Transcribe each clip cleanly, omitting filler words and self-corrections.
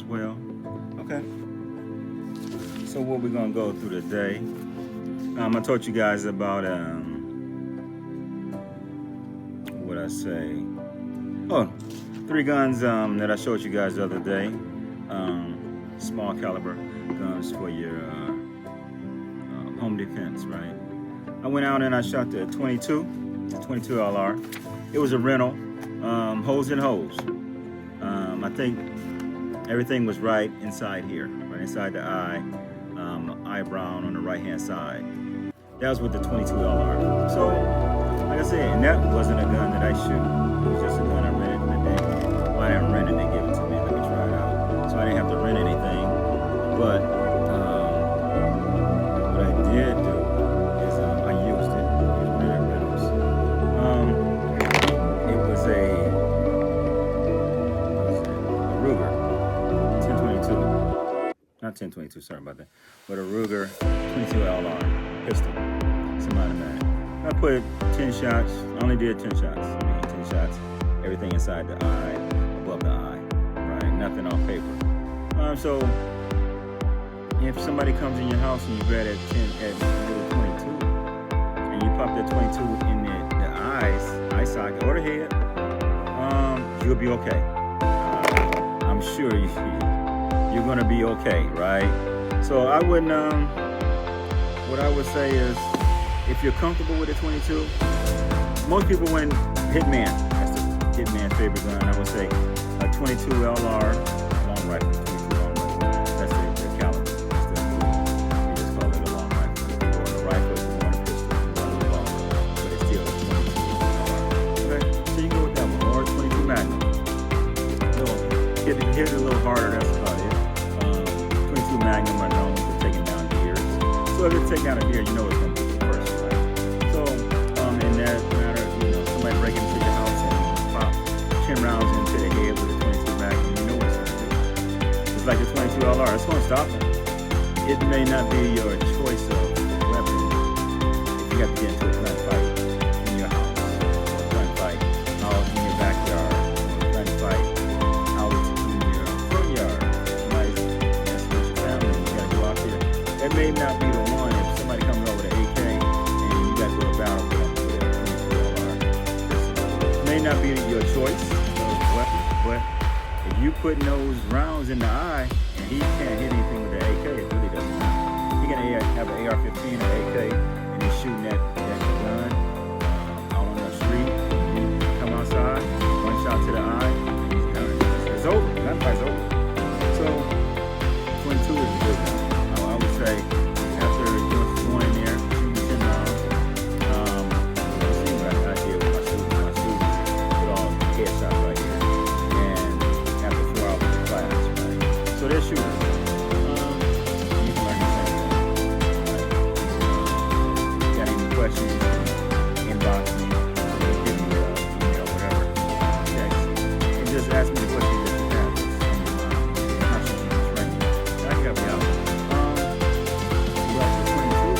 as well. Okay. So what we're gonna go through today? I taught you guys about what I say. Oh, 3 guns that I showed you guys the other day. Small caliber guns for your home defense, right? I went out and I shot the 22 LR. It was a rental, hose and hose. I think everything was right inside here, right inside the eye, eyebrow on the right-hand side. That was with the 22 LR. So, like I said, and that wasn't a gun that I shoot. It was just a gun I rented in the day. Well, I didn't rent it, they gave it to me. Let me try it out. So I didn't have to rent anything. But what I did do is I used it. It was rented rentals. It was a Ruger 1022. Not 1022, sorry about that. But a Ruger 22 LR pistol, semi-automatic. I put 10 shots. I only did 10 shots. I mean, 10 shots. Everything inside the eye, above the eye, right? Nothing off paper. So if somebody comes in your house and you grab that 22, and you pop that 22 in the eye socket or the head, you'll be okay. I'm sure you're gonna be okay, right? So I wouldn't. What I would say is, if you're comfortable with a 22, most people when Hitman, that's the Hitman favorite gun, I would say a 22 LR long rifle, 22 long rifle. That's the caliber. We just call it a long rifle. If you want a rifle, if you want a pistol, if you want a revolver, but it's still a 22 LR. Okay, so you go with that one, or a 22 Magnum. Hit it a little harder, that's about it. 22 Magnum are known for taking down deers. So if it's taken out a deer, you know it's going to be the first, right? So in that matter, somebody break into your house and pop 10 rounds into the head with a 22 Magnum, you know what it's going to do. It's like a 22 LR, it's going to stop them. It may not be your choice of weapon if you have to get into a gunfight in your house, or a gunfight out in your backyard, or a gunfight out in your front yard. Somebody's messing with your family, you got to go out there. That may not be the one if somebody comes over to AK and you got to go to battle with them with a 22 LR. It may not be your choice of weapon, but if you putting those rounds in the eye and he can't hit anything with the AK, it really doesn't matter. He can have an AR-15 or AK and he's shooting that gun out on the street. You come outside, one shot to the eye, and he's done. It's over. Gunfight's over. So 22 is a good gun. I would say after going in there, shooting 10 rounds, you see what I did with my shooters. Put all headshots right here. And after 4 hours of class, right? So they're shooters. You can learn the same thing. Right? Got any questions? Inbox me, give me an email, whatever, text, and just ask me the questions that you have. It's on your mind. I can help you out. Well, the 22,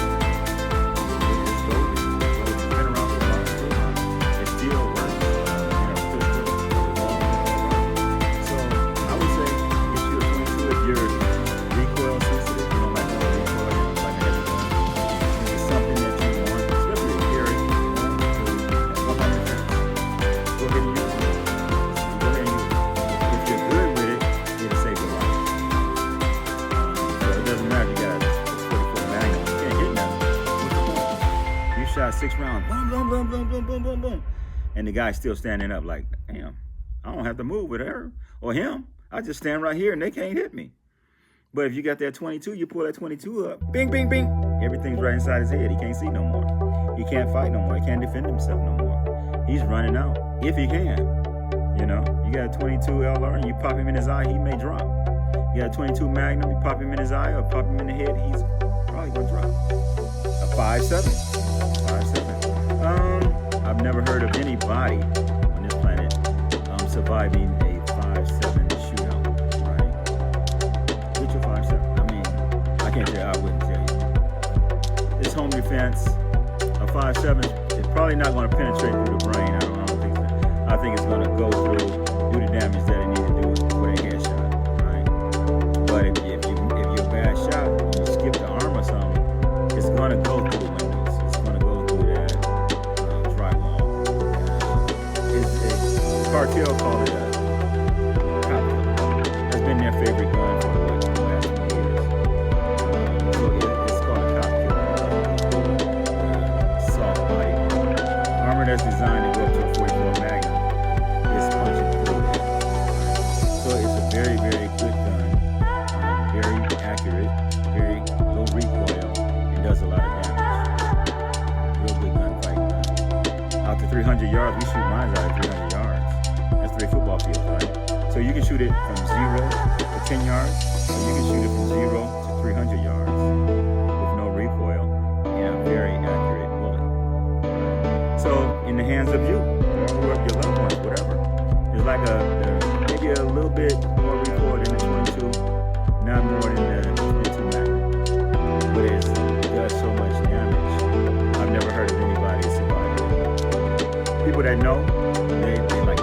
it's golden. So it's been around for a long time. It still works. Pistol, revolver. So I would say if you're 22, if you're recoil sensitive, you don't like no recoil, you don't like heavy gun, it's something that you want, especially to carry to walk on your fence. Go ahead and use it. Go ahead and use it. If you're good with it, it'll save your life. So it doesn't matter if you got a 44 Magnum. You can't hit nothing. What's the point? You shot 6 rounds. Boom, boom, boom, boom, boom, boom, boom, boom. And the guy's still standing up like, damn, I don't have to move with her or him. I just stand right here and they can't hit me. But if you got that 22, you pull that 22 up, bing, bing, bing. Everything's right inside his head. He can't see no more. He can't fight no more. He can't defend himself no more. He's running out, if he can. You got a 22 LR and you pop him in his eye, he may drop. You got a 22 Magnum, you pop him in his eye or pop him in the head, he's probably gonna drop. A 5.7. 5.7. I've never heard of anybody on this planet surviving a 5.7 shootout, right? With your 5.7. I mean, I can't tell you, I wouldn't tell you. This home defense, a 5.7 is probably not going to penetrate through the brain. I don't think so. I think it's going to go through, do the damage that it needs to do for a headshot, right? my favorite gun for the last 20 years. It's called a cop killer. Soft body armor that's designed to go up to a 44 Magnum. It's punching through it. So it's a very, very good gun. Very accurate, very low recoil, and does a lot of damage. Real good gunfight gun. Out to 300 yards, we shoot mines out at 300 yards. That's 3 football fields, right? So you can shoot it from 0 to 10 yards, or you can shoot it from 0 to 300 yards with no recoil and a very accurate bullet. So in the hands of you, or your loved ones, whatever, it's like maybe a little bit more recoil than the 22, not more than the 22 Magnum, but it does so much damage. I've never heard of anybody survive it. People that know, they like it.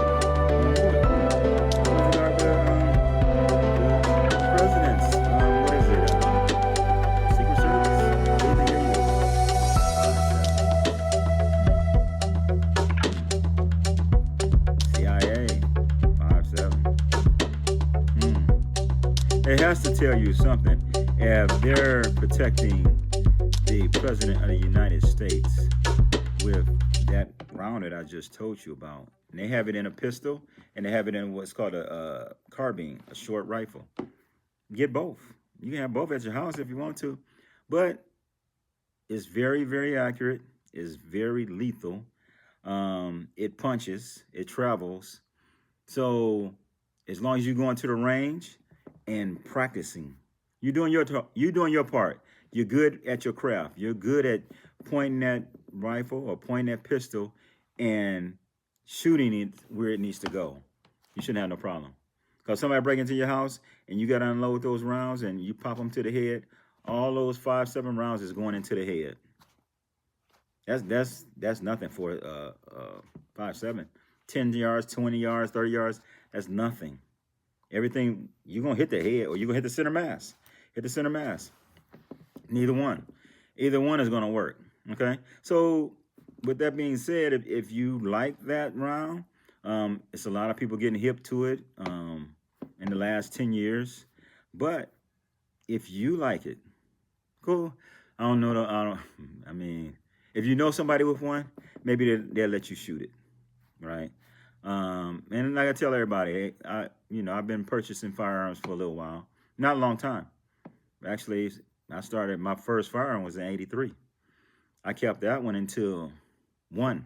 Presidents, what is it? Secret Service? Everything you go. CIA, 5.7. It has to tell you something. If they're protecting the President of the United States with that round that I just told you about, and they have it in a pistol, and they have it in what's called a carbine, a short rifle. Get both. You can have both at your house if you want to, but it's very, very accurate. It's very lethal. It punches. It travels. So as long as you're going to the range and practicing, you're doing your part. You're good at your craft. You're good at pointing that rifle or pointing that pistol and shooting it where it needs to go. You shouldn't have no problem. Because somebody break into your house and you got to unload those rounds and you pop them to the head, all those 5.7 rounds is going into the head. That's nothing for 5.7. 10 yards, 20 yards, 30 yards, that's nothing. Everything, you're going to hit the head or you're going to hit the center mass. Hit the center mass. Neither one. Either one is going to work. Okay? So with that being said, if you like that round, it's a lot of people getting hip to it in the last 10 years. But if you like it, cool. I mean, if you know somebody with one, maybe they'll let you shoot it, right? And like I tell everybody, I've been purchasing firearms for a little while. Not a long time. Actually, I started, my first firearm was in '83. I kept that one until 9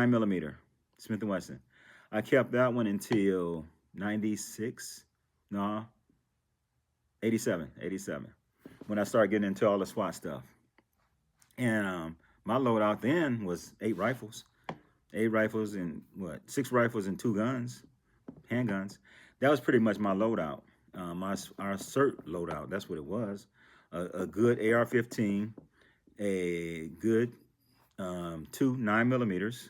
millimeter Smith & Wesson. I kept that one until 87, when I started getting into all the SWAT stuff. And my loadout then was 8 rifles and 6 rifles and 2 guns, handguns. That was pretty much my loadout. Our CERT loadout, that's what it was. A good AR-15, a good 2 9 millimeters.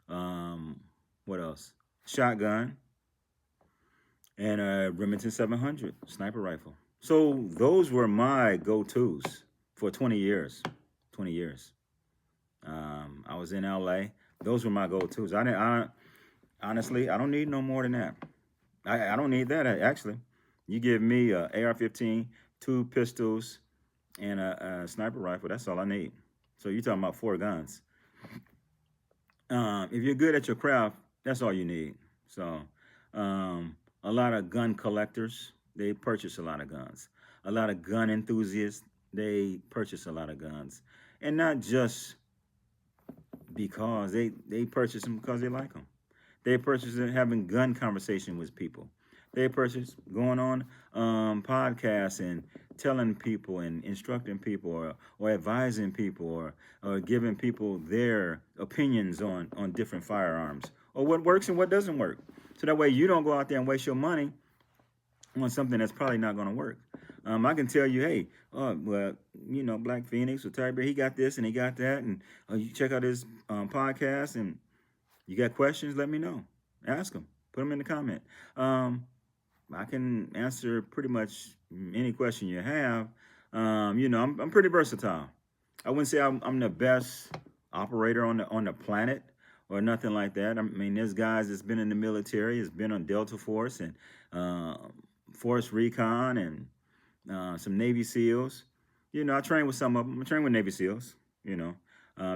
What else? Shotgun, and a Remington 700 sniper rifle. So those were my go-tos for 20 years. 20 years. I was in LA. Those were my go-tos. Honestly, I don't need no more than that. I don't need that, actually. You give me a AR-15, 2 pistols, and a sniper rifle. That's all I need. So you're talking about 4 guns. If you're good at your craft, that's all you need. So a lot of gun collectors, they purchase a lot of guns. A lot of gun enthusiasts, they purchase a lot of guns. And not just because they purchase them because they like them. They purchase them having gun conversation with people. They purchase going on podcasts and telling people and instructing people or advising people or giving people their opinions on different firearms or what works and what doesn't work. So that way you don't go out there and waste your money on something that's probably not going to work. I can tell you, hey, Black Phoenix or Terry Bear, he got this and he got that. And you check out his podcast and you got questions, let me know. Ask them. Put them in the comment. I can answer pretty much any question you have. I'm pretty versatile. I wouldn't say I'm the best operator on the planet or nothing like that. I mean, there's guys that's been in the military, has been on Delta Force and uh, Force Recon and some Navy SEALs. You know, I train with some of them. I train with Navy SEALs. You know,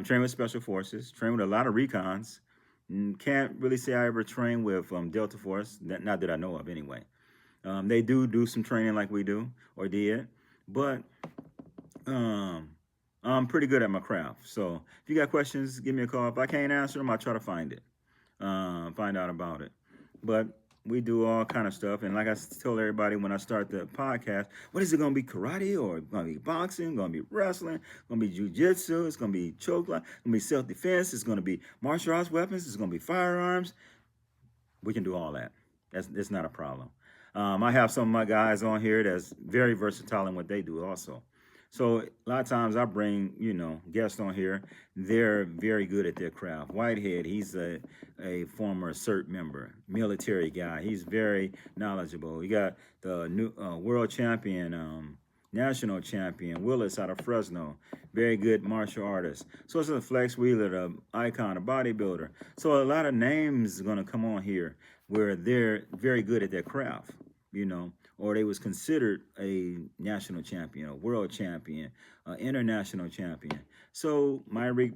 train with Special Forces. Train with a lot of recons. Can't really say I ever trained with Delta Force. Not that I know of, anyway. They do some training like we do or did, but um, I'm pretty good at my craft. So if you got questions, give me a call. If I can't answer them, I'll try to find it, find out about it. But we do all kind of stuff. And like I told everybody when I start the podcast, what is it going to be, karate or going to be boxing, going to be wrestling, going to be jujitsu, it's going to be choke lock, it's going to be self-defense, it's going to be martial arts weapons, it's going to be firearms. We can do all that. That's not a problem. I have some of my guys on here that's very versatile in what they do also. So a lot of times I bring, guests on here. They're very good at their craft. Whitehead, he's a former CERT member, military guy. He's very knowledgeable. You got the new world champion, national champion, Willis out of Fresno, very good martial artist. So it's a Flex Wheeler, the icon, a bodybuilder. So a lot of names are going to come on here where they're very good at their craft, or they was considered a national champion, a world champion, international champion. So Myrick,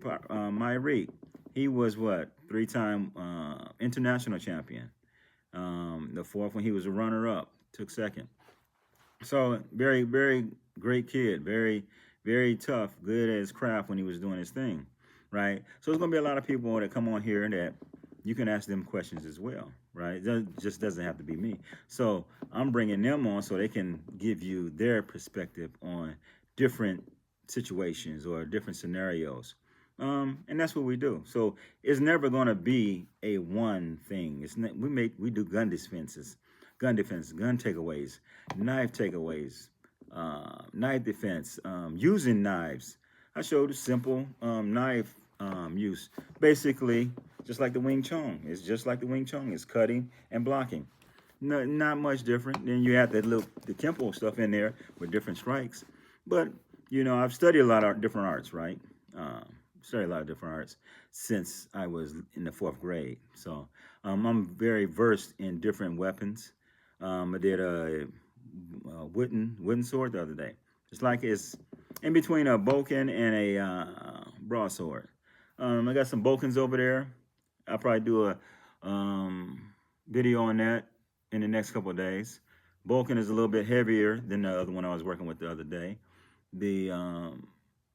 he was what, 3-time international champion. The fourth one, he was a runner-up, took second. So very, very great kid, very, very tough, good at his craft when he was doing his thing, right? So there's gonna be a lot of people that come on here that you can ask them questions as well, right? It just doesn't have to be me. So I'm bringing them on so they can give you their perspective on different situations or different scenarios. And that's what we do. So it's never going to be a one thing. We do gun defenses, gun takeaways, knife takeaways, knife defense, using knives. I showed a simple knife use. Basically, just like the Wing Chun. It's just like the Wing Chun. It's cutting and blocking. No, not much different. Then you have the Kempo stuff in there with different strikes. But, I've studied a lot of different arts, right? Studied a lot of different arts since I was in the 4th grade. So I'm very versed in different weapons. I did a wooden sword the other day. It's like it's in between a bokken and a broadsword. I got some bokkens over there. I'll probably do a video on that in the next couple of days. Bokken is a little bit heavier than the other one I was working with the other day. The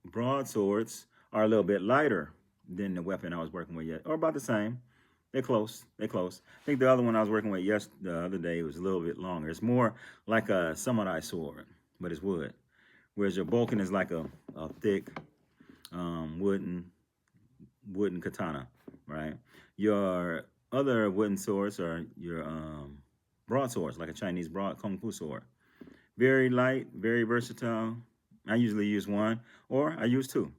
broadswords are a little bit lighter than the weapon I was working with yet, or about the same. They're close. I think the other one I was working with the other day was a little bit longer. It's more like a samurai sword, but it's wood. Whereas your bokken is like a thick wooden katana, right? Your other wooden swords are your broadswords, like a Chinese kung fu sword. Very light, very versatile. I usually use one, or I use 2.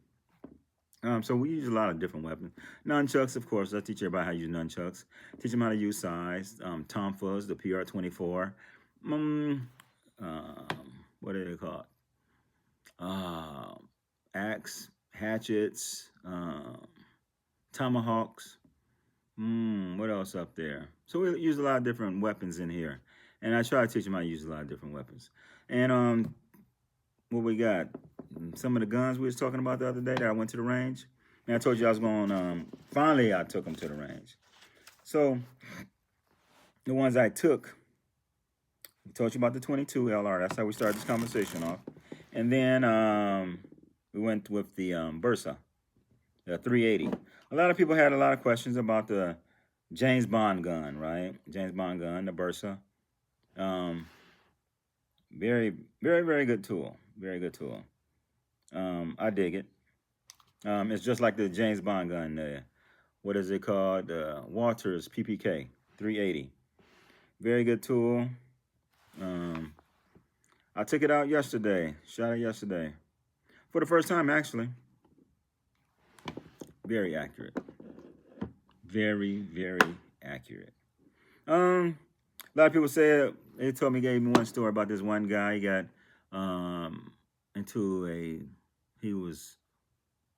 So we use a lot of different weapons. Nunchucks, of course. I teach everybody how to use nunchucks. Teach them how to use size. Tonfas, the PR-24. What are they called? Axe, hatchets, tomahawks. What else up there? So we use a lot of different weapons in here. And I try to teach them how to use a lot of different weapons. And what we got? Some of the guns we was talking about the other day that I went to the range. And I told you I was going, finally I took them to the range. So the ones I took, I told you about the 22 LR. That's how we started this conversation off. And then we went with the Bersa, the 380. A lot of people had a lot of questions about the James Bond gun, right? James Bond gun, the Bersa. Very, very, very good tool. Very good tool. I dig it. It's just like the James Bond gun. What is it called? Walters PPK 380. Very good tool. I took it out yesterday. Shot it yesterday. For the first time, actually. Very accurate. Very, very accurate. A lot of people said, they told me, gave me one story about this one guy. He got he was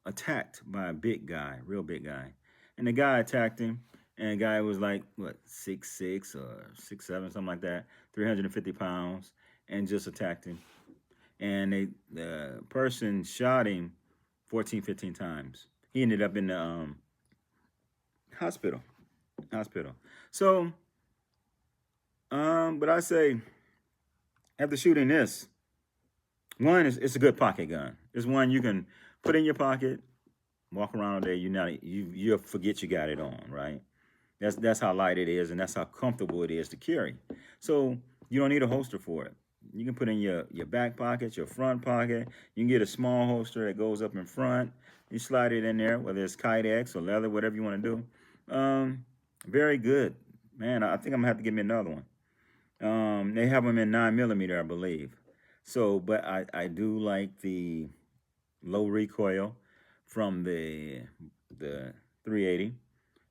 attacked by a big guy, real big guy. and the guy attacked him, and the guy was like what 6'6" or 6'7", something like that, 350 pounds, and just attacked him. And the person shot him 14, 15 times. He ended up in the hospital. Hospital. So, but I say after shooting this, one is it's a good pocket gun. It's one you can put in your pocket, walk around all day. You'll forget you got it on, right? That's how light it is, and that's how comfortable it is to carry. So you don't need a holster for it. You can put in your back pocket, your front pocket. You can get a small holster that goes up in front. You slide it in there, whether it's Kydex or leather, whatever you want to do. Very good, man. I think I'm gonna have to get me another one. They have them in 9mm, I believe. So, but I do like the low recoil from the 380.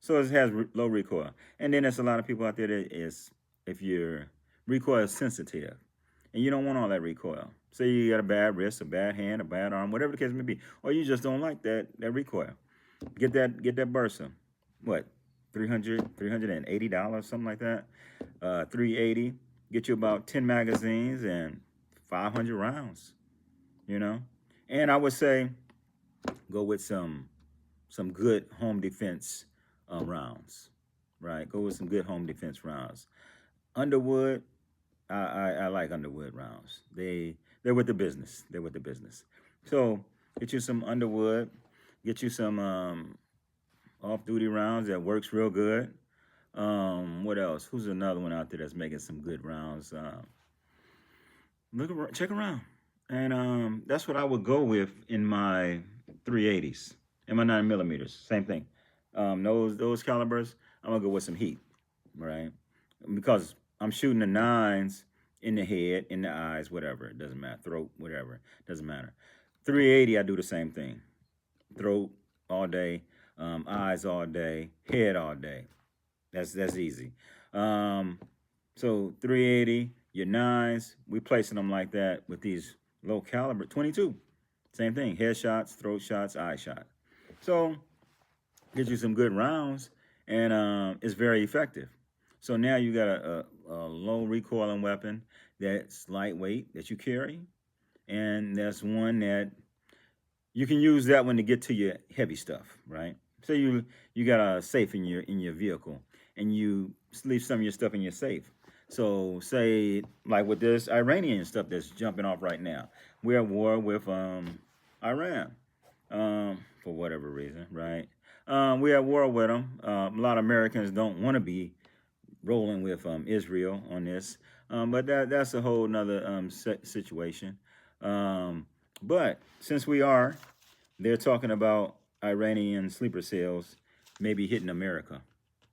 So it has low recoil. And then there's a lot of people out there that is, if you're recoil sensitive and you don't want all that recoil. Say you got a bad wrist, a bad hand, a bad arm, whatever the case may be, or you just don't like that recoil. Get that Bersa. What? $380, something like that. 380. Get you about 10 magazines and 500 rounds. You know? And I would say go with some good home defense rounds, right? Go with some good home defense rounds. Underwood, I like Underwood rounds. They're with the business. They're with the business. So get you some Underwood. Get you some off-duty rounds that works real good. What else? Who's another one out there that's making some good rounds? Check around. And that's what I would go with in my 380s and my 9mm. Same thing. Those calibers, I'm gonna go with some heat, right? Because I'm shooting the 9s in the head, in the eyes, whatever. It doesn't matter. Throat, whatever. It doesn't matter. 380, I do the same thing. Throat all day, eyes all day, head all day. That's easy. So 380, your 9s, we placing them like that with these low caliber 22. Same thing. Head shots, throat shots, eye shot. So get you some good rounds, and it's very effective. So now you got a low recoiling weapon that's lightweight that you carry, and that's one that you can use that one to get to your heavy stuff, right? So you got a safe in your vehicle, and you leave some of your stuff in your safe. So say like with this Iranian stuff that's jumping off right now, we're at war with Iran for whatever reason, right? We're at war with them. A lot of Americans don't want to be rolling with Israel on this, but that's a whole nother situation. But since we are, they're talking about Iranian sleeper cells maybe hitting America,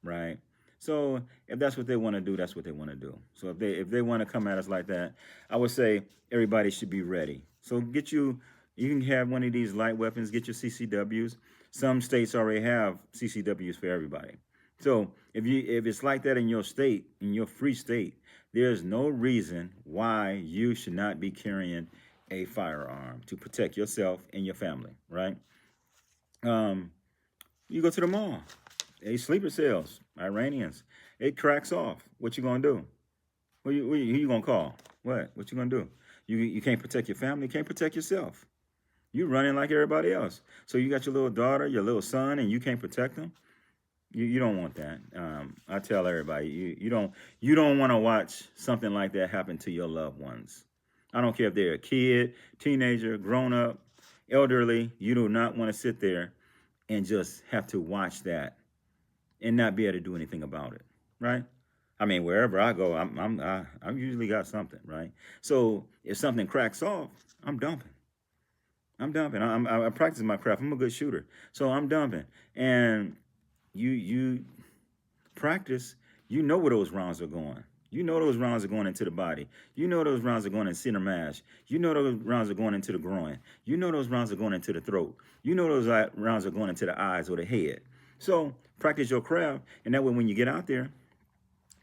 right? So if that's what they want to do, that's what they want to do. So if they want to come at us like that, I would say everybody should be ready. So you can have one of these light weapons, get your CCWs. Some states already have CCWs for everybody. So if it's like that in your state, in your free state, there's no reason why you should not be carrying a firearm to protect yourself and your family, right? You go to the mall, sleeper cells, Iranians, it cracks off. What you gonna do? Who you gonna call? What you gonna do? You can't protect your family, you can't protect yourself. You running like everybody else. So you got your little daughter, your little son, and you can't protect them. You don't want that. I tell everybody, you don't want to watch something like that happen to your loved ones. I don't care if they're a kid, teenager, grown up, elderly. You do not want to sit there and just have to watch that and not be able to do anything about it, right? I mean, wherever I go, I'm usually got something, right? So if something cracks off, I'm dumping. I practice my craft. I'm a good shooter, so I'm dumping. And you practice. You know where those rounds are going. You know those rounds are going into the body. You know those rounds are going in center mass. You know those rounds are going into the groin. You know those rounds are going into the throat. You know those rounds are going into the eyes or the head. So practice your craft, and that way when you get out there,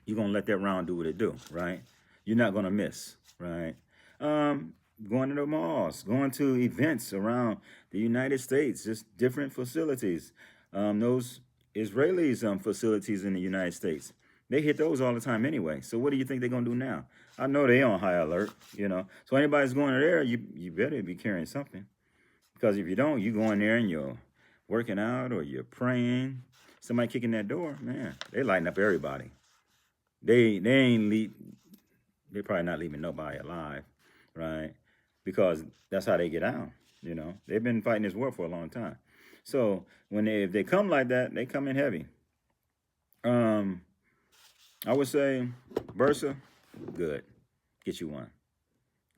you're going to let that round do what it do, right? You're not going to miss, right? Going to the malls, going to events around the United States, just different facilities. Those Israelis' facilities in the United States. They hit those all the time anyway. So what do you think they're gonna do now? I know they on high alert, you know. So anybody's going there, you better be carrying something. Because if you don't, you go in there and you're working out or you're praying. Somebody kicking that door, man, they lighting up everybody. They ain't leave. They're probably not leaving nobody alive, right? Because that's how they get out. You know, they've been fighting this war for a long time. So if they come like that, they come in heavy. I would say Versa, good. Get you one.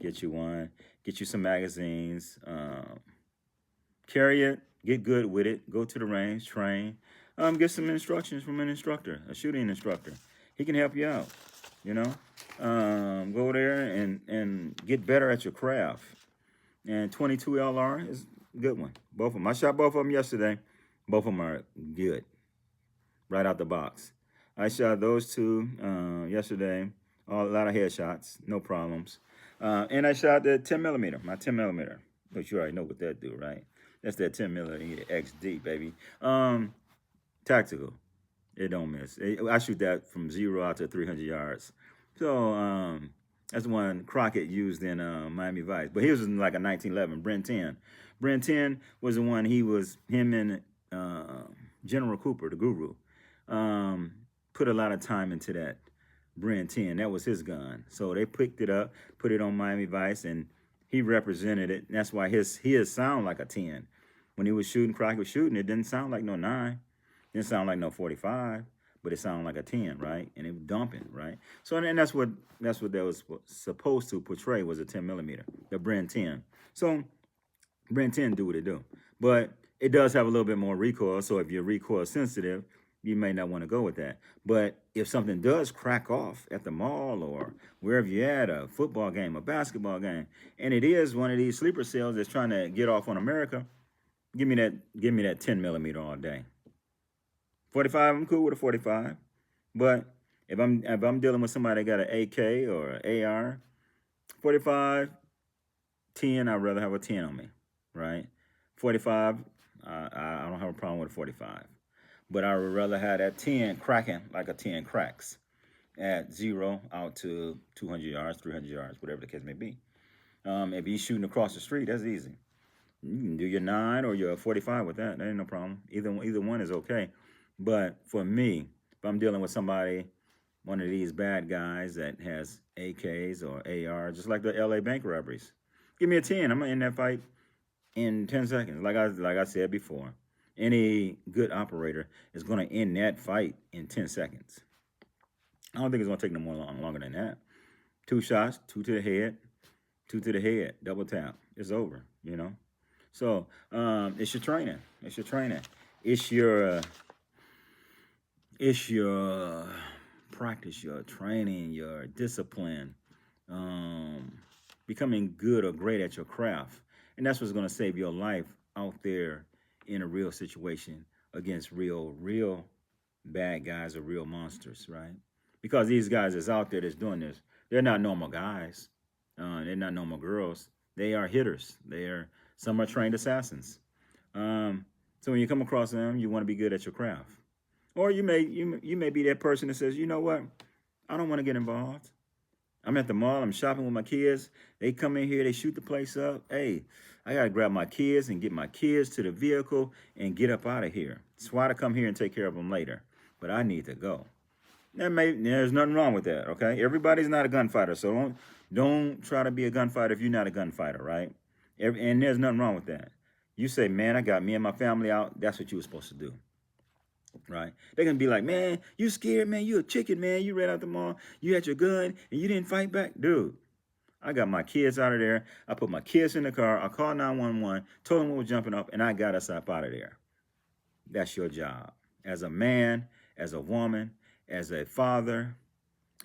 Get you one. Get you some magazines. Carry it. Get good with it. Go to the range. Train. Get some instructions from an instructor, a shooting instructor. He can help you out. You know, go there and get better at your craft. And 22 LR is a good one. Both of them. I shot both of them yesterday. Both of them are good. Right out the box. I shot those two yesterday. A lot of headshots, no problems. And I shot the 10 millimeter, my 10 millimeter. But you already know what that do, right? That's that 10 millimeter XD, baby. Tactical. It don't miss. I shoot that from 0 out to 300 yards. So that's the one Crockett used in Miami Vice. But he was in like a 1911, Bren 10. Bren 10 was the one him and General Cooper, the guru, put a lot of time into that Bren 10. That was his gun. So they picked it up, put it on Miami Vice, and he represented it. And that's why his sound like a 10. When he was shooting, Crockett was shooting, it didn't sound like no 9. It didn't sound like no 45, but it sounded like a 10, right? And it was dumping, right? So and that's what that was supposed to portray, was a 10 millimeter, the Bren 10. So Bren 10 do what it do. But it does have a little bit more recoil, so if you're recoil sensitive, you may not want to go with that. But if something does crack off at the mall or wherever you're at, a football game, a basketball game, and it is one of these sleeper cells that's trying to get off on America, give me that 10 millimeter all day. 45, I'm cool with a 45. But if I'm dealing with somebody that got an AK or an AR, 45, 10, I'd rather have a 10 on me, right? 45, I don't have a problem with a 45. But I would rather have that 10 cracking like a 10 cracks at 0 out to 200 yards, 300 yards, whatever the case may be. If he's shooting across the street, that's easy. You can do your 9 or your 45 with that. That ain't no problem. Either one is okay. But for me, if I'm dealing with somebody, one of these bad guys that has AKs or AR, just like the LA bank robberies, give me a 10. I'm going to end that fight in 10 seconds. Like I said before. Any good operator is going to end that fight in 10 seconds. I don't think it's going to take no more longer than that. 2 shots, 2 to the head, 2 to the head, double tap. It's over, you know. So it's your training. It's your training. It's your practice, your training, your discipline, becoming good or great at your craft. And that's what's going to save your life out there in a real situation against real bad guys or real monsters, right? Because these guys that's out there that's doing this, they're not normal guys. They're not normal girls. They are hitters. Some are trained assassins. So when you come across them, you want to be good at your craft. Or you may be that person that says, you know what? I don't want to get involved. I'm at the mall. I'm shopping with my kids. They come in here. They shoot the place up. Hey, I got to grab my kids and get my kids to the vehicle and get up out of here. SWAT to come here and take care of them later. But I need to go. There's nothing wrong with that, okay? Everybody's not a gunfighter, so don't try to be a gunfighter if you're not a gunfighter, right? And there's nothing wrong with that. You say, man, I got me and my family out. That's what you were supposed to do. Right? They're going to be like, man, you scared, man. You a chicken, man. You ran out the mall. You had your gun, and you didn't fight back. Dude, I got my kids out of there. I put my kids in the car. I called 911, told them what was jumping up, and I got us up out of there. That's your job. As a man, as a woman, as a father,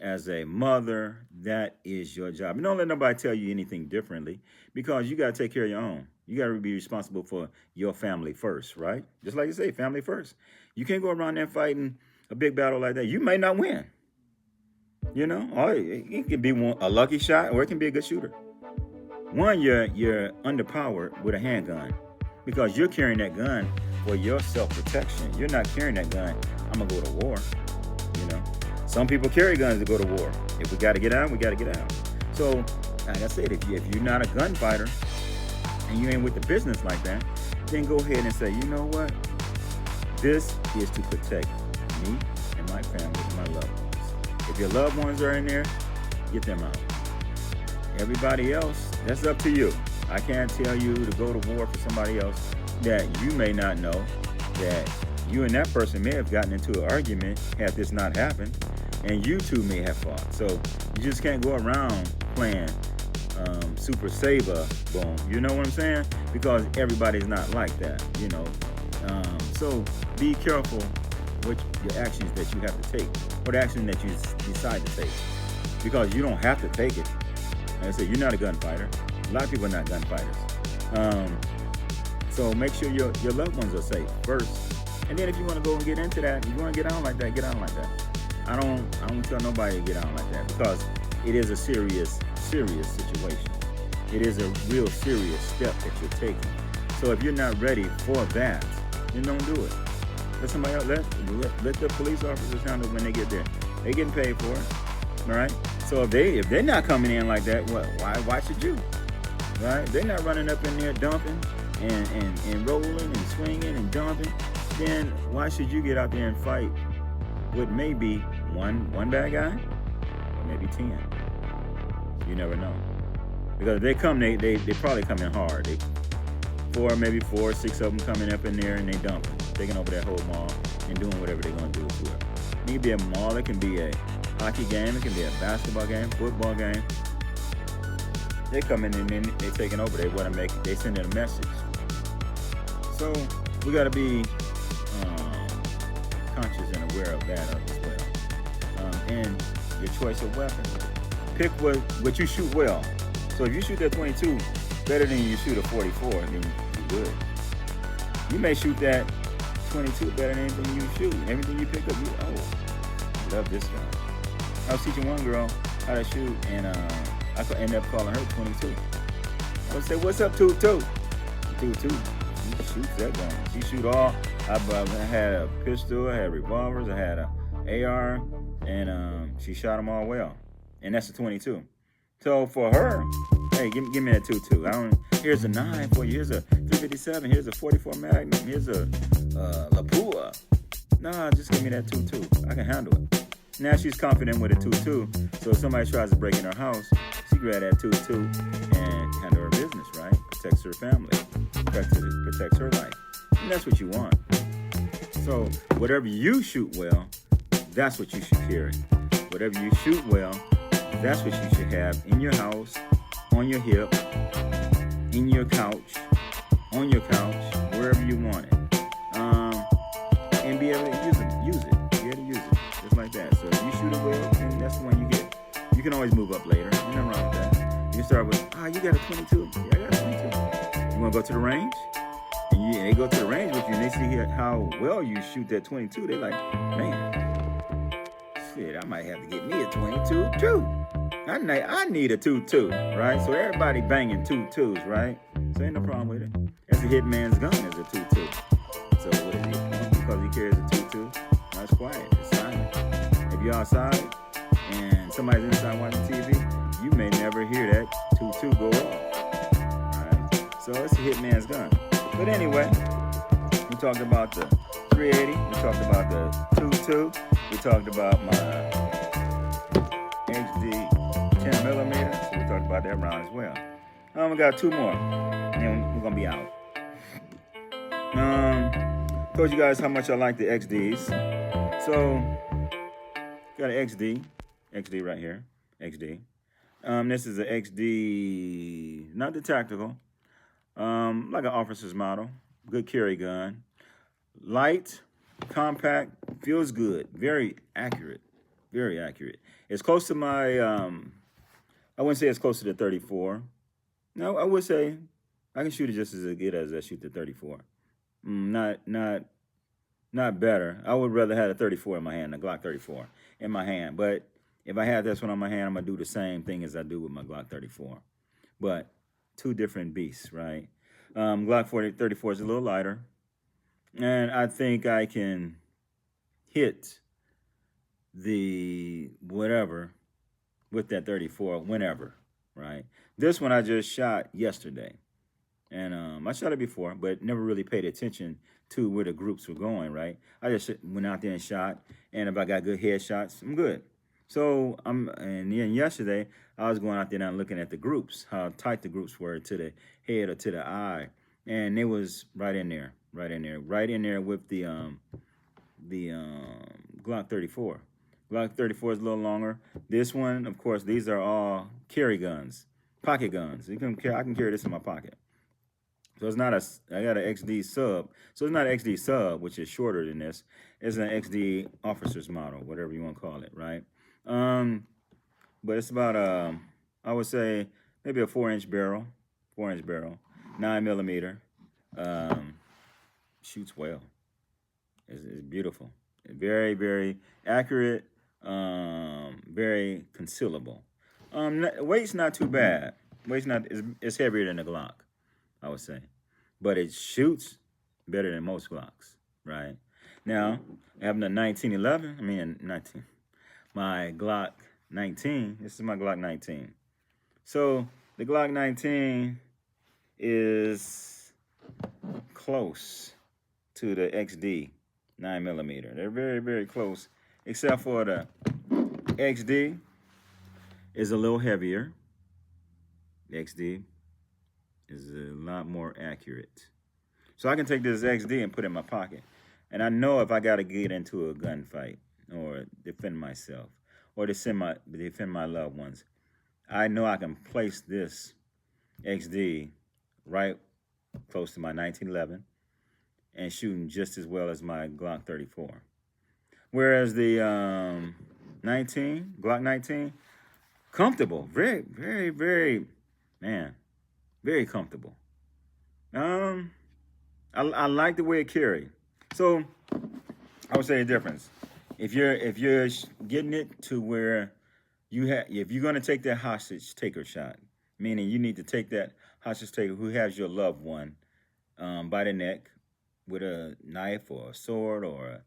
as a mother, that is your job. And don't let nobody tell you anything differently, because you got to take care of your own. You got to be responsible for your family first, right? Just like you say, family first. You can't go around there fighting a big battle like that. You may not win. You know, or it can be a lucky shot, or it can be a good shooter. One, you're underpowered with a handgun, because you're carrying that gun for your self-protection. You're not carrying that gun, I'm going to go to war, you know. Some people carry guns to go to war. If we got to get out, we got to get out. So, like I said, if you're not a gunfighter and you ain't with the business like that, then go ahead and say, you know what? This is to protect me and my family and my loved ones. If your loved ones are in there, get them out. Everybody else, that's up to you. I can't tell you to go to war for somebody else that you may not know, that you and that person may have gotten into an argument had this not happened, and you two may have fought. So you just can't go around playing super saver boom. You know what I'm saying? Because everybody's not like that, you know. So be careful with your actions that you have to take, or the action that you decide to take, because you don't have to take it. Like I said, you're not a gunfighter. A lot of people are not gunfighters. So make sure your loved ones are safe first, and then if you want to go and get into that, you want to get out like that, get out like that. I don't tell nobody to get out like that, because it is a serious situation. It is a real serious step that you're taking. So if you're not ready for that, then don't do it. Let somebody else, let the police officers handle it when they get there. They're getting paid for it, all right? So if they're not coming in like that, why should you? Right? They're not running up in there dumping and rolling and swinging and dumping. Then why should you get out there and fight with maybe one bad guy, or maybe 10? You never know. Because if they come, they probably come in hard. Maybe four, 6 of them coming up in there and they dumping, taking over that whole mall and doing whatever they're gonna do to it. It can be a mall, it can be a hockey game, it can be a basketball game, football game. They come in and then they taking over. They sending a message. So we gotta be conscious and aware of that as well. And your choice of weapon. Pick what you shoot well. So if you shoot that 22 better than you shoot a 44, then you're good. You may shoot that 22 better than anything you shoot. Everything you pick up, I love this gun. I was teaching one girl how to shoot, and I could end up calling her 22. I would say, "What's up, 22?" 22. She shoots that gun. She shoot all. I had a pistol, I had revolvers, I had a AR, and she shot them all well. And that's a 22. So for her, hey, give me that 22. Here's a 9 for you. Here's a 357. Here's a 44 Magnum. Here's a Lapua. Nah, just give me that 22. I can handle it. Now she's confident with a 22. So if somebody tries to break in her house, she grab that 22 and handle her business, right? Protects her family. Protects her life. And that's what you want. So whatever you shoot well, that's what you should carry. Whatever you shoot well, that's what you should have in your house, on your hip, in your couch, on your couch, wherever you want it. And be able to use it. Be able to use it. Just like that. So if you shoot it well, then that's the one you get. You can always move up later. There's nothing wrong with that. You start with, you got a 22. Yeah, I got a 22. You want to go to the range? And they go to the range with you, and they see how well you shoot that 22. They're like, man, shit, I might have to get me a 22 too. I need a 22, right? So everybody banging 22s, right? So ain't no problem with it. That's a hitman's gun, is a 22. So what is it? Because he carries a 22, that's quiet. It's silent. If you're outside and somebody's inside watching TV, you may never hear that 22 go off. Right? So it's a hitman's gun. But anyway, we talked about the 380. We talked about the 22. We talked about my HD 10mm. So we talked about that round as well. We got 2 more. And then we're going to be out. Told you guys how much I like the XDs. So, got an XD right here, XD. This is an XD, not the tactical, like an officer's model. Good carry gun. Light, compact, feels good. Very accurate. Very accurate. It's close to my, I wouldn't say it's close to the 34. No, I would say I can shoot it just as good as I shoot the 34. Not better. I would rather have a 34 in my hand, a Glock 34 in my hand. But if I have this one on my hand, I'm going to do the same thing as I do with my Glock 34. But 2 different beasts, right? Glock 34 is a little lighter. And I think I can hit the whatever with that 34 whenever, right? This one I just shot yesterday. And I shot it before, but never really paid attention to where the groups were going, right? I just went out there and shot, and if I got good headshots, I'm good. So and then yesterday, I was going out there and looking at the groups, how tight the groups were to the head or to the eye, and it was right in there, right in there, right in there with the Glock 34. Glock 34 is a little longer. This one, of course, these are all carry guns, pocket guns. I can carry this in my pocket. So it's not I got an XD sub. So it's not an XD sub, which is shorter than this. It's an XD officer's model, whatever you want to call it, right? But it's about, I would say, maybe a 4-inch barrel, 9mm. Shoots well. It's beautiful. Very, very accurate, very concealable. Weight's not too bad. It's heavier than the Glock, I would say. But it shoots better than most Glocks, right? Now, having a 1911, my Glock 19, this is my Glock 19. So the Glock 19 is close to the XD 9mm. They're very, very close, except for the XD is a little heavier. The XD is a lot more accurate. So I can take this XD and put it in my pocket. And I know if I got to get into a gunfight or defend myself or defend my loved ones, I know I can place this XD right close to my 1911 and shooting just as well as my Glock 34. Whereas the Glock 19, comfortable, very, very, very, man, very comfortable. I like the way it carried. So I would say a difference. If you're getting it to where if you're gonna take that hostage taker shot, meaning you need to take that hostage taker who has your loved one by the neck with a knife or a sword or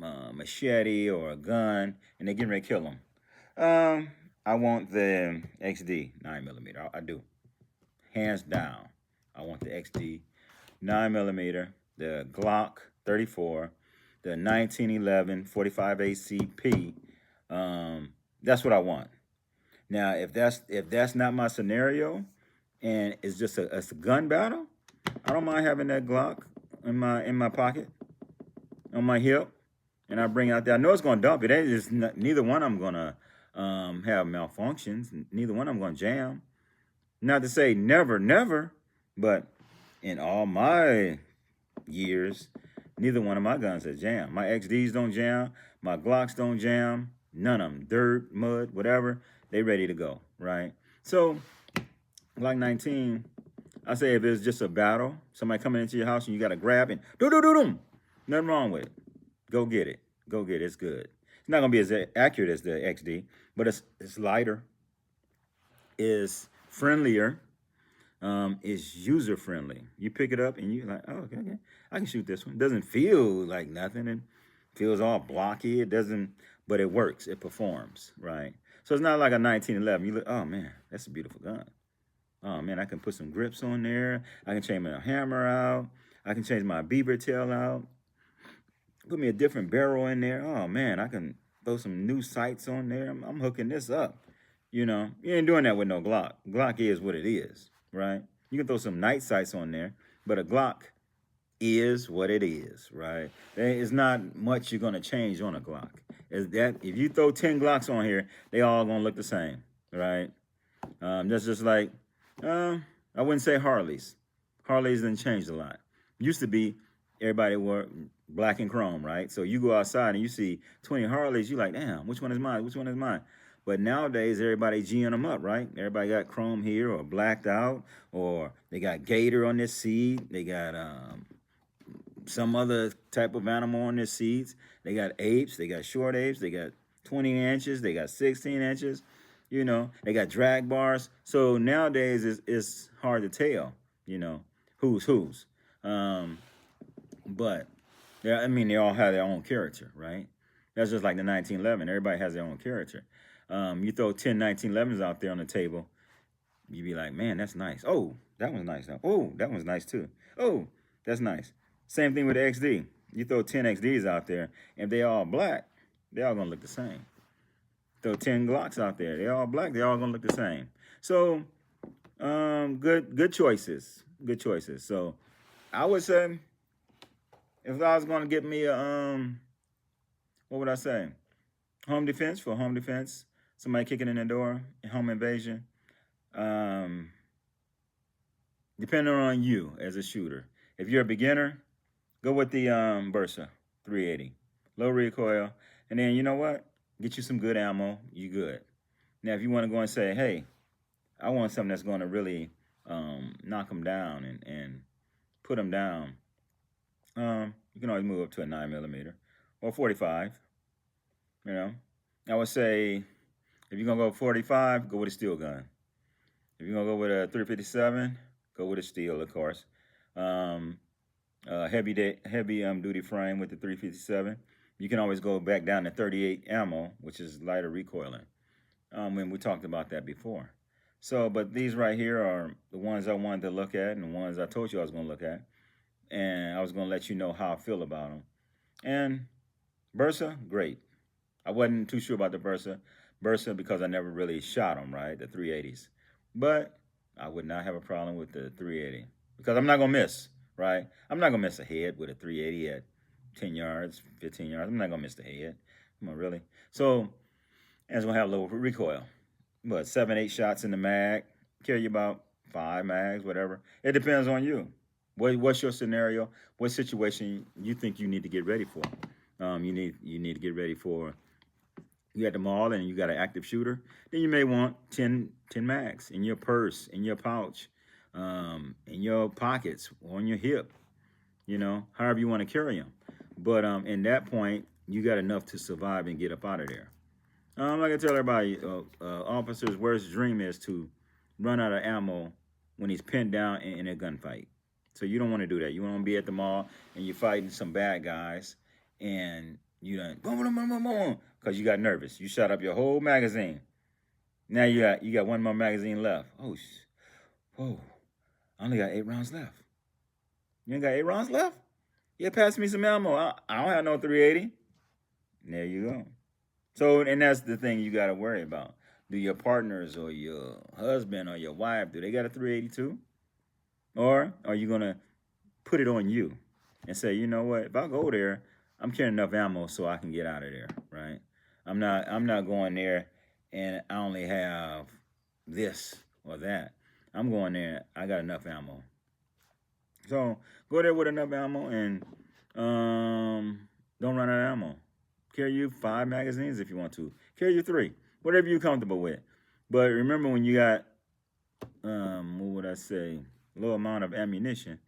a machete or a gun, and they're getting ready to kill them. I want the XD 9mm. I do, hands down. I want the XD 9mm, the Glock 34, the 1911 45 ACP. That's what I want. Now, if that's not my scenario, and it's just a gun battle, I don't mind having that Glock in my pocket, on my hip, and I bring out there. I know it's gonna dump it. Neither one I'm gonna have malfunctions. Neither one I'm gonna jam. Not to say never, never, but in all my years, neither one of my guns has jammed. My XDs don't jam. My Glocks don't jam. None of them. Dirt, mud, whatever. They ready to go, right? So, Glock 19, I say if it's just a battle, somebody coming into your house and you got to grab and do-do-do-dum. Nothing wrong with it. Go get it. Go get it. It's good. It's not going to be as accurate as the XD, but it's lighter. It's friendlier. Is user friendly. You pick it up and you're like, oh, okay, I can shoot this one. It doesn't feel like nothing. It feels all blocky. It doesn't, but it works. It performs, right? So it's not like a 1911. You look, oh man, that's a beautiful gun. Oh man, I can put some grips on there. I can change my hammer out. I can change my beaver tail out. Put me a different barrel in there. Oh man, I can throw some new sights on there. I'm hooking this up. You know, you ain't doing that with no Glock. Glock is what it is, right? You can throw some night sights on there, but a Glock is what it is, right? There is not much you're gonna change on a Glock. Is that if you throw 10 Glocks on here, they all gonna look the same, right? That's just like, I wouldn't say Harleys. Harleys didn't change a lot. Used to be everybody wore black and chrome, right? So you go outside and you see 20 Harleys, you like, damn, which one is mine? Which one is mine? But nowadays, everybody G'ing them up, right? Everybody got chrome here or blacked out, or they got gator on their seat. They got some other type of animal on their seats. They got apes. They got short apes. They got 20 inches. They got 16 inches. You know, they got drag bars. So nowadays, it's hard to tell, you know, who's. But yeah, I mean, they all have their own character, right? That's just like the 1911. Everybody has their own character. You throw 10 1911s out there on the table, you be like, man, that's nice. Oh, that one's nice. Oh, that one's nice too. Oh, that's nice. Same thing with the XD. You throw 10 XDs out there, and they all black, they all gonna look the same. Throw 10 Glocks out there, they all black, they all gonna look the same. So, good choices. Good choices. So, I would say, if I was gonna get me a what would I say? Home defense for home defense. Somebody kicking in the door, home invasion. Depending on you as a shooter. If you're a beginner, go with the Bersa 380. Low recoil. And then, you know what? Get you some good ammo. You good. Now, if you want to go and say, hey, I want something that's going to really knock them down and put them down, you can always move up to a 9mm or 45. You know, I would say if you're going to go 45, go with a steel gun. If you're going to go with a 357, go with a steel, of course. Heavy duty frame with the 357. You can always go back down to 38 ammo, which is lighter recoiling. When we talked about that before. So, but these right here are the ones I wanted to look at and the ones I told you I was going to look at. And I was going to let you know how I feel about them. And Bersa, great. I wasn't too sure about the Bersa because I never really shot them, right? The 380s. But I would not have a problem with the 380 because I'm not going to miss, right? I'm not going to miss a head with a 380 at 10 yards, 15 yards. I'm not going to miss the head. Come on, really? So, and it's going to have low recoil. But 7, 8 shots in the mag, carry about 5 mags, whatever. It depends on you. What's your scenario? What situation you think you need to get ready for? You need to get ready for. You at the mall and you got an active shooter, then you may want 10 mags in your purse, in your pouch, in your pockets, on your hip, you know, however you want to carry them. But in that point, you got enough to survive and get up out of there. Like I tell everybody, officer's worst dream is to run out of ammo when he's pinned down in a gunfight. So you don't want to do that. You want to be at the mall and you're fighting some bad guys and you done boom, boom, boom, boom, boom, because you got nervous. You shot up your whole magazine. Now you got one more magazine left. Oh, whoa! I only got 8 rounds left. You ain't got 8 rounds left? Yeah, pass me some ammo. I don't have no 380. There you go. So, and that's the thing you got to worry about. Do your partners or your husband or your wife, do they got a 382? Or are you going to put it on you and say, you know what, if I go there, I'm carrying enough ammo so I can get out of there, right? I'm not going there and I only have this or that. I'm going there, I got enough ammo. So go there with enough ammo and don't run out of ammo. Carry you 5 magazines if you want to. Carry you 3, whatever you're comfortable with. But remember when you got, what would I say, low amount of ammunition,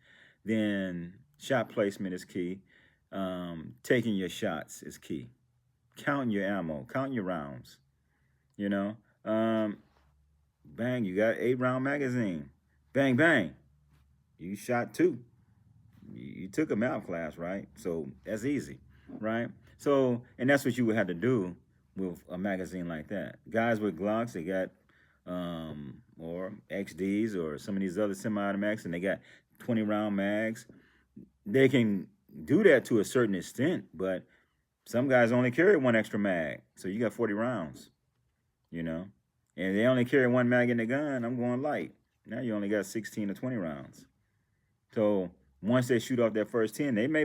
then shot placement is key. Taking your shots is key. Counting your ammo, counting your rounds. You know, bang, you got 8-round magazine. Bang, bang, you shot 2. You took a math class, right? So that's easy, right? So, and that's what you would have to do with a magazine like that. Guys with Glocks, they got, or XDs or some of these other semi-automatics, and they got 20-round mags. They can do that to a certain extent, but some guys only carry 1 extra mag. So you got 40 rounds, you know? And they only carry 1 mag in the gun, I'm going light. Now you only got 16 to 20 rounds. So once they shoot off their first 10, they may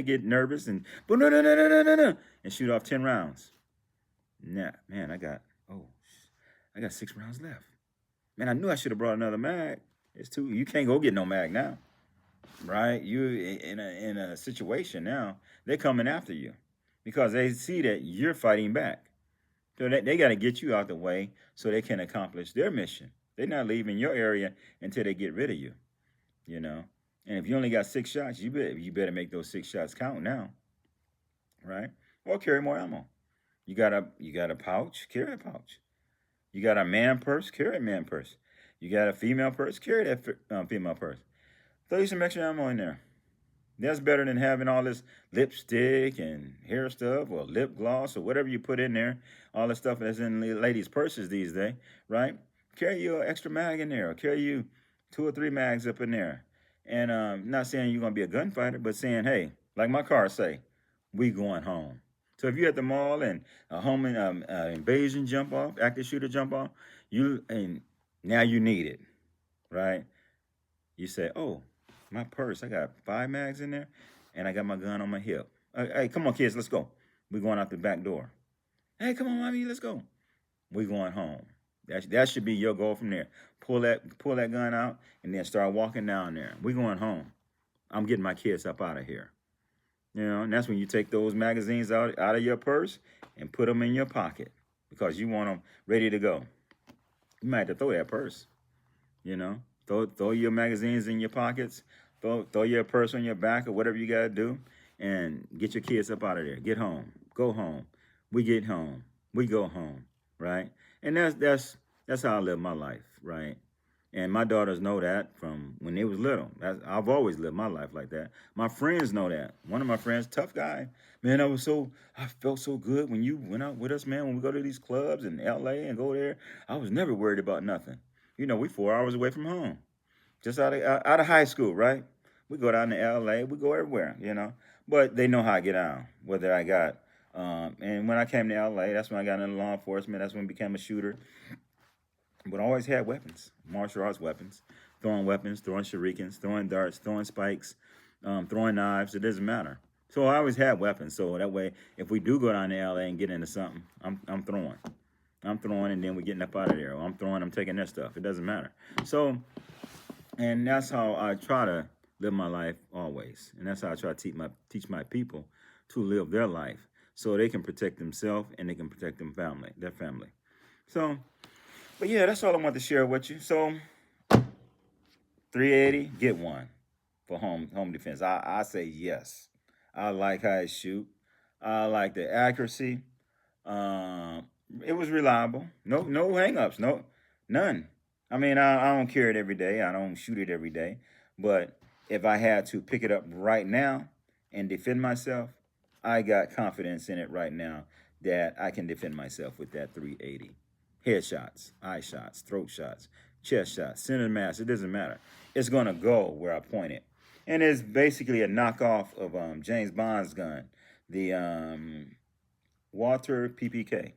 get nervous and and shoot off 10 rounds. Nah, man, I got 6 rounds left. Man, I knew I should have brought another mag. It's 2. You can't go get no mag now, right? You in a situation now. They're coming after you because they see that you're fighting back. So they got to get you out the way so they can accomplish their mission. They're not leaving your area until they get rid of you, you know. And if you only got 6 shots, you better make those 6 shots count now, right? Or carry more ammo. You got a pouch, carry a pouch. You got a man purse, carry a man purse. You got a female purse, carry that female purse. Throw you some extra ammo in there. That's better than having all this lipstick and hair stuff or lip gloss or whatever you put in there. All the stuff that's in ladies' purses these days, right? Carry you an extra mag in there, or carry you 2 or 3 mags up in there. And not saying you're gonna be a gunfighter, but saying, hey, like my car say, we going home. So if you're at the mall and a home invasion jump off, active shooter jump off, and now you need it, right? You say, oh, my purse, I got 5 mags in there, and I got my gun on my hip. Hey, come on, kids, let's go. We're going out the back door. Hey, come on, mommy, let's go. We're going home. That should be your goal from there. Pull that gun out and then start walking down there. We're going home. I'm getting my kids up out of here. You know, and that's when you take those magazines out of your purse and put them in your pocket because you want them ready to go. You might have to throw that purse. You know, throw your magazines in your pockets. Throw your purse on your back or whatever you got to do, and get your kids up out of there. Get home. Go home. We get home. We go home. Right? And that's how I live my life, right? And my daughters know that from when they was little. I've always lived my life like that. My friends know that. One of my friends, tough guy, man, I felt so good when you went out with us, man, when we go to these clubs in LA and go there. I was never worried about nothing. You know, we 4 hours away from home. Just out of high school, right? We go down to LA, we go everywhere, you know. But they know how I get down, whether I got and when I came to LA, that's when I got into law enforcement. That's when I became a shooter. But I always had weapons, martial arts weapons, throwing shurikens, throwing darts, throwing spikes, throwing knives. It doesn't matter. So I always had weapons. So that way, if we do go down to LA and get into something, I'm throwing. I'm throwing, and then we're getting up out of there. Or I'm throwing, I'm taking their stuff. It doesn't matter. So, and that's how I try to live my life always. And that's how I try to teach my people to live their life so they can protect themselves and they can protect their family. So, but yeah, that's all I want to share with you. So, 380, get one for home defense. I say yes. I like how it shoot. I like the accuracy. It was reliable. No hangups. None. I mean, I don't carry it every day. I don't shoot it every day. But if I had to pick it up right now and defend myself, I got confidence in it right now that I can defend myself with that 380. Headshots, eye shots, throat shots, chest shots, center mass, it doesn't matter. It's going to go where I point it. And it's basically a knockoff of James Bond's gun, the Walther PPK.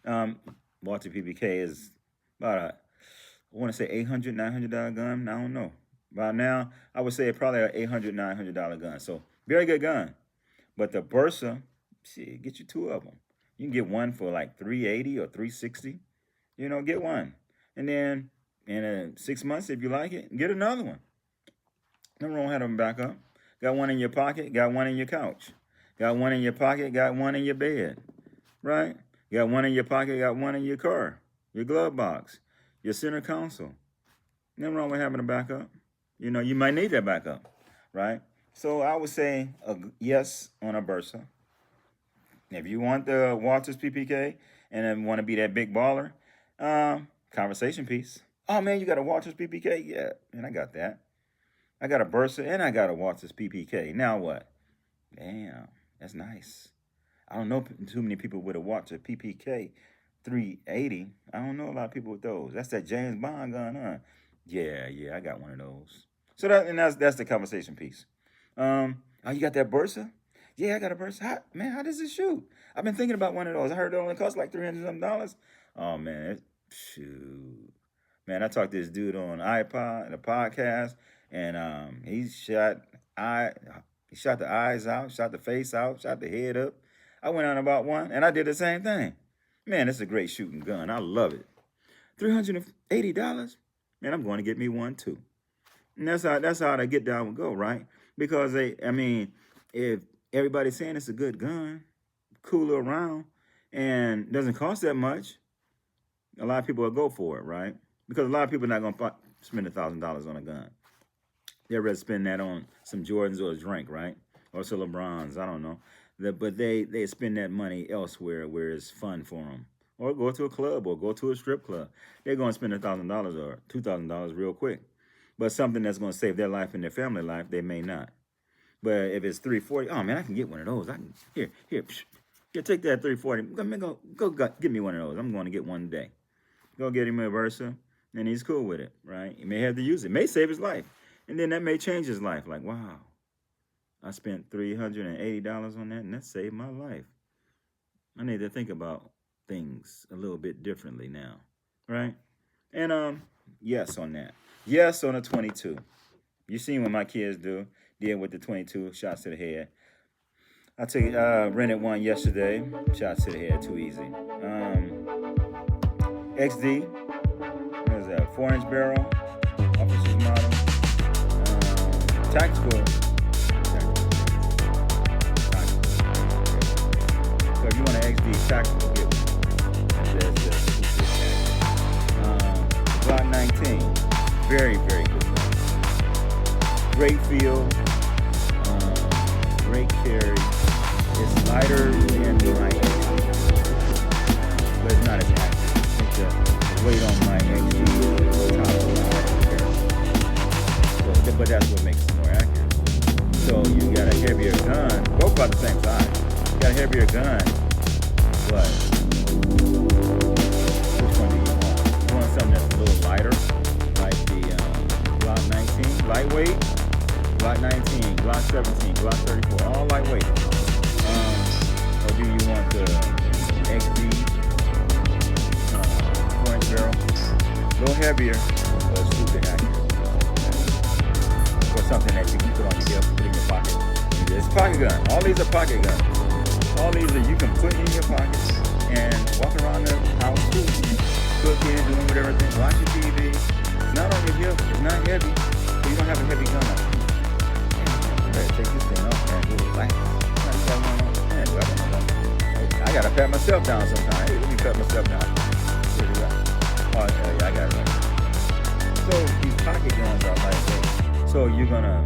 Walther PPK is about I want to say $800, $900 gun. I don't know. By now, I would say probably an $800, $900 gun. So, very good gun. But the Bersa, shit, get you 2 of them. You can get one for like $380 or $360. You know, get one. And then in 6 months, if you like it, get another one. Never wrong having them back up. Got one in your pocket, got one in your couch. Got one in your pocket, got one in your bed. Right? Got one in your pocket, got one in your car, your glove box, your center console. Never wrong with having a backup. You know, you might need that backup, right? So I would say a yes on a Bersa. If you want the Walters PPK and then want to be that big baller, conversation piece. Oh, man, you got a Walters PPK? Yeah, man, I got that. I got a Bersa and I got a Walters PPK. Now what? Damn, that's nice. I don't know too many people with a Walters PPK 380. I don't know a lot of people with those. That's that James Bond gun, huh? Yeah, I got one of those. So that's the conversation piece. Oh, you got that Bersa? Yeah, I got a Bersa. How does it shoot? I've been thinking about one of those. I heard it only costs like $300. Oh man, shoot. Man, I talked to this dude on iPod, the podcast, and he shot the eyes out, shot the face out, shot the head up. I went on about one, and I did the same thing. Man, it's a great shooting gun. I love it. $380? Man, I'm going to get me one too. And that's how the get down would go, right? Because if everybody's saying it's a good gun, cool little round, and doesn't cost that much, a lot of people will go for it, right? Because a lot of people are not going to spend $1,000 on a gun. They'd rather spend that on some Jordans or a drink, right? Or some LeBrons, I don't know. But they spend that money elsewhere where it's fun for them. Or go to a club or go to a strip club. They're going to spend $1,000 or $2,000 real quick. But something that's going to save their life and their family life, they may not. But if it's 340, oh man, I can get one of those. I can here, take that 340. Go get me one of those. I'm going to get one today. Go get him a Versa, and he's cool with it, right? He may have to use it. May save his life, and then that may change his life. Like, wow, I spent $380 on that, and that saved my life. I need to think about things a little bit differently now, right? And yes on that. Yes on a 22. You seen what my kids did with the 22 shots to the head. I rented one yesterday. Shots to the head, too easy. XD, what is that? 4-inch barrel, officer's model. Tactical. So if you want an XD tactical, get one. That's Glock 19, very, very good. Great feel, great carry. It's lighter than mine, but it's not as accurate. I think the weight on my XG is top of the but that's what makes it more accurate. So you got a heavier gun, both about the same size. You got a heavier gun, but which one do you want? You want something that's a little lighter, like the Glock 19, lightweight. Glock 19, Glock 17, Glock 34, all lightweight. Or do you want the XD 4-inch barrel? A little heavier, but super accurate. Or something that you can put on your hip, put in your pocket. It's a pocket gun. All these are pocket guns. All these are you can put in your pocket and walk around the house, cooking, doing whatever thing, watching TV. It's not on your hip, it's not heavy, so you don't have a heavy gun on. Take this thing off, man. Relax. I gotta pat myself down sometimes. Hey, let me pat myself down. Oh, yeah, I got it. So these pocket guns are lightweight. So you're gonna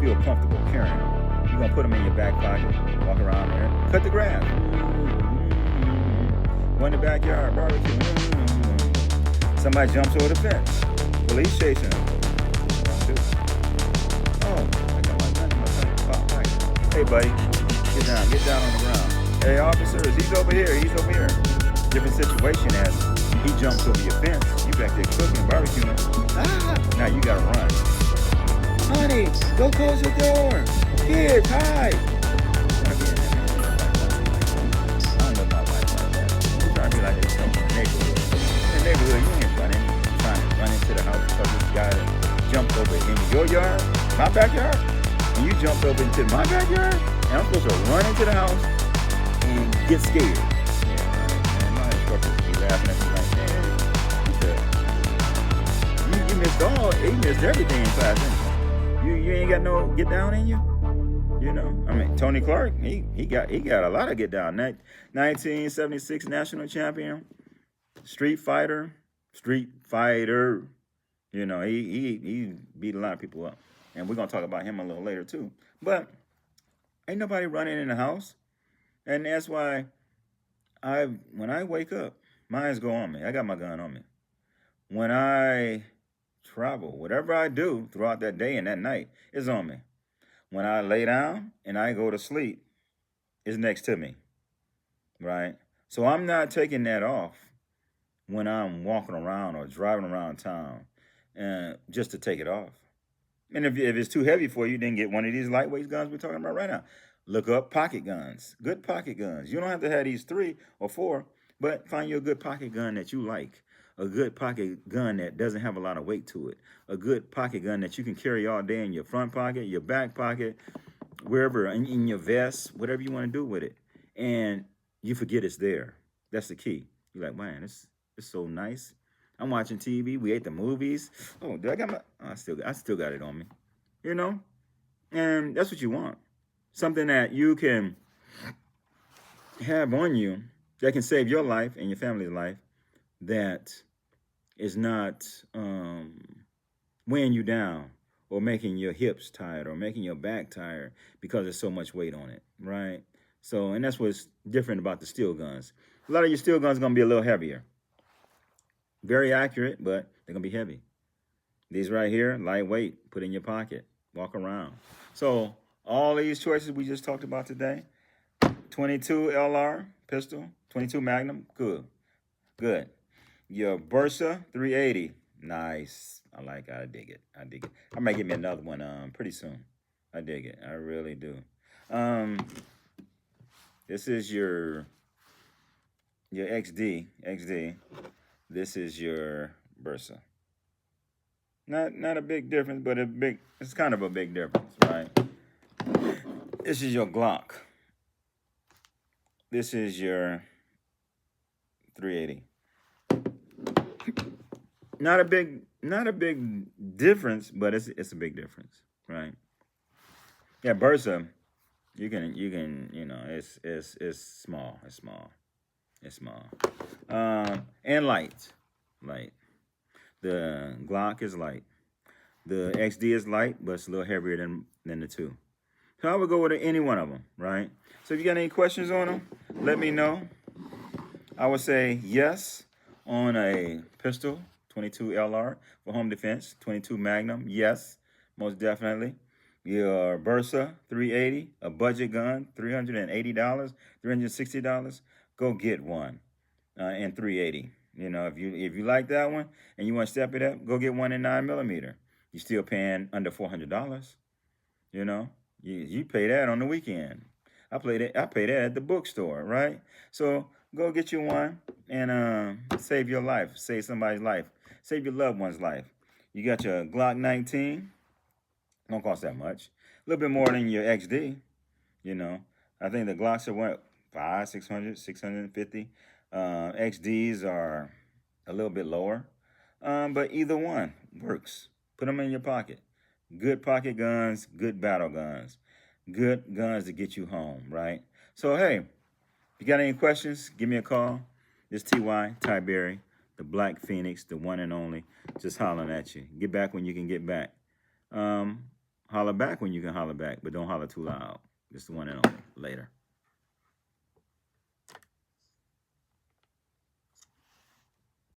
feel comfortable carrying them. You're gonna put them in your back pocket, walk around there, cut the grass. Go in the backyard, barbecue. Somebody jumps over the fence. Police chasing them. Hey, buddy, get down on the ground. Hey, officer, he's over here. Different situation as he jumps over your fence. You back there cooking, barbecuing. Now you gotta run. Honey, go close your door. Kids, hide. I don't know about life like that. I'm trying to be like this in the neighborhood. In the neighborhood, you ain't running. You're trying to run into the house because this guy jumped over in your yard, my backyard. And you jumped over into my backyard, and I'm supposed to run into the house and get scared. Yeah, and my instructors be laughing at me like, man, you missed everything in class, didn't you? You ain't got no get down in you? You know? I mean, Tony Clark, he got a lot of get down. 1976 national champion, street fighter. You know, he beat a lot of people up. And we're going to talk about him a little later, too. But ain't nobody running in the house. And that's why when I wake up, mines go on me. I got my gun on me. When I travel, whatever I do throughout that day and that night is on me. When I lay down and I go to sleep, it's next to me, right? So I'm not taking that off when I'm walking around or driving around town just to take it off. And if it's too heavy for you, then get one of these lightweight guns we're talking about right now. Look up pocket guns, good pocket guns. You don't have to have these 3 or 4, but find you a good pocket gun that you like. A good pocket gun that doesn't have a lot of weight to it. A good pocket gun that you can carry all day in your front pocket, your back pocket, wherever, in your vest, whatever you want to do with it. And you forget it's there. That's the key. You're like, man, it's so nice. I'm watching TV. We ate the movies. Oh, I still got it on me. You know? And that's what you want. Something that you can have on you that can save your life and your family's life, that is not weighing you down or making your hips tired or making your back tired because there's so much weight on it, right? So, and that's what's different about the steel guns. A lot of your steel guns are going to be a little heavier. Very accurate, but they're going to be heavy. These right here, lightweight, put in your pocket, walk around. So All these choices we just talked about today. 22 LR pistol, 22 Magnum, good, good. Your Bersa 380, nice. I like it. I dig it. I dig it. I might get me another one pretty soon. I dig it. I really do. This is your XD. This is your Bersa. Not a big difference, but it's kind of a big difference, right? This is your Glock. This is your 380. Not a big difference, but it's a big difference, right? Yeah, Bersa, you can it's small. And light. The Glock is light. The XD is light, but it's a little heavier than the two. So I would go with any one of them, right? So if you got any questions on them, let me know. I would say yes on a pistol, 22 LR for home defense, 22 Magnum, yes, most definitely. Your Bersa 380, a budget gun, $380, $360, go get one in 380. You know, if you like that one and you want to step it up, go get one in 9mm. You're still paying under $400. You know, you pay that on the weekend. I pay that at the bookstore, right? So go get you one and save your life, save somebody's life, save your loved one's life. You got your Glock 19. Don't cost that much. A little bit more than your XD. You know, I think the Glocks are what, 500, 600, 650. XDs are a little bit lower, but either one works. Put them in your pocket. Good pocket guns, good battle guns, good guns to get you home, right? So, hey, if you got any questions, give me a call. This T.Y. Tiberi, the Black Phoenix, the one and only, just hollering at you. Get back when you can get back. Holler back when you can holler back, but don't holler too loud. It's the one and only. Later.